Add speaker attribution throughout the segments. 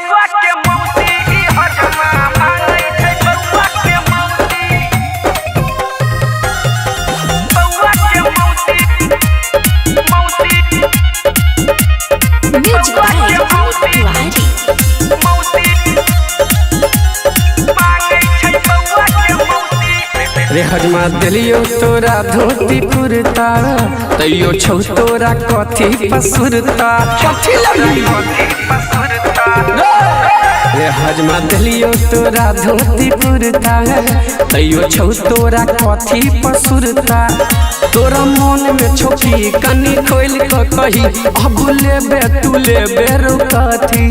Speaker 1: बउआ के मौसी ई हजमा मांगै छै बउआ के मौसी बउआ के मौसी
Speaker 2: म्यूजिक बाय तिवारी
Speaker 1: मौसी मांगै छै बउआ के मौसी
Speaker 3: रे हजमा दिलियो तोरा धोती कुर्ता तैयो छौ तोरा कथी पसुरता कथी लगी रे हजमा दिलियो तोरा धोती कुर्ता तैयो छौ तोरा कथी पसुरता तोरा मन में छोकी कनी खोल के कही अब लेबे तू लेबे रो कथी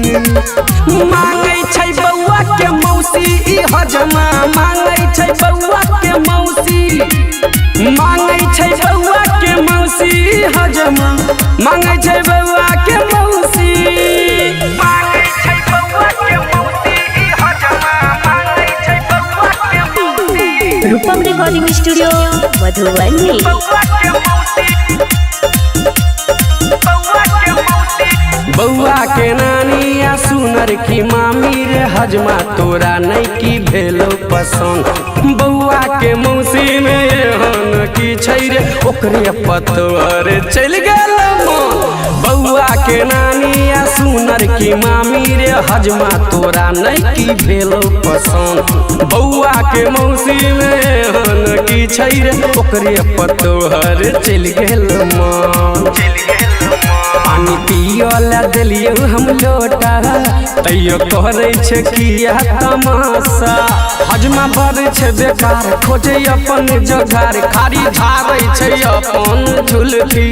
Speaker 3: मांगै छै बउआ के मौसी ई हजमा मांगै छै बउआ के मौसी मांगै छै बउआ के मौसी हजमा मांगै छै बउआ के मौसी
Speaker 1: मांगै छै बउआ के मौसी ई हजमा मांगै छै बउआ के मौसी
Speaker 2: रूपम रिकॉर्डिंग स्टूडियो मधुबनी
Speaker 1: बउआ के मौसी बउआ के मौसी
Speaker 3: बउआ के नानी या सुनर की मामी रे हजमा तोरा नहीं की भेलो पसंद बउआ के मौसी में एहन की छै रे ओकरे पतवर चल गेल मन बउआ के नानी या सुनर की मामी रे हजमा तोरा नहीं की भेलो पसंद बउआ के मौसी में एहन की छै रे ओकरे पतवर चल गेल मन पानी पियोला दिलियो हम लोटा तैयो करे छै किया तमाशा हजमा बड़ छै बेकार खोजे अपन जोगार खारी धारै छै अपन झुलकी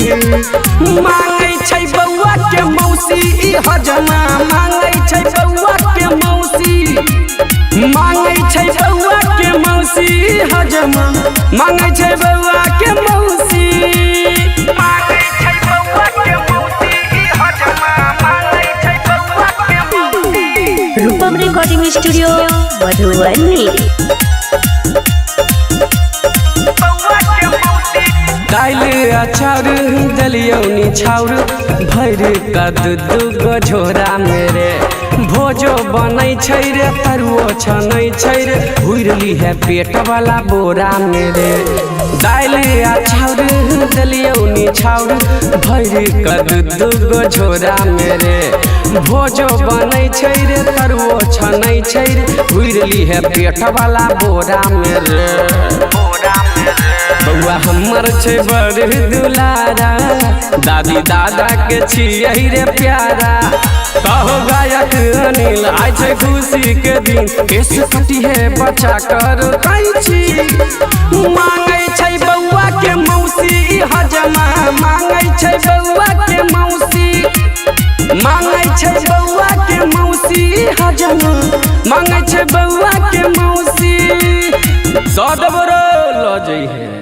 Speaker 3: मांगै छै बउआ के मौसी ई हजमा मांगै छै बउआ के मौसी मांगै छै बउआ के मौसी हजमा मांगै छै बउआ के मौसी
Speaker 1: मांगै छै बउआ के मौसी ई हजमा मांगै छै बउआ के मौसी
Speaker 2: रूपम रिकॉर्डिंग स्टूडियो मधुबनी
Speaker 1: बउआ के मौसी
Speaker 3: दाल अचार दलियो निछाउर भर कद दुगो झोरा मेरे भोजो बनै छै रे तरुओ छनै छै रे भुरली है पेट वाला बोरा मेरे दाल अचार दलियो निछाउर भर कद दुगो झोरा मेरे भोजो बनै छै रे तरुओ छनै छै रे भुरली है पेट वाला बोरा मेरे बउआ हमर छै बड़ दुलारा दादी दादा के छियै रे प्यारा कहो गायक अनिल आइ छै खुशी के दिन केस कटी है बचा कर कैची मांगै छै बउआ के मौसी ई हजमा मांगै छै बउआ के मौसी मांगै छै बउआ के मौसी हजमा मांगै छै बउआ के मौसी सदबरो ल जइहे।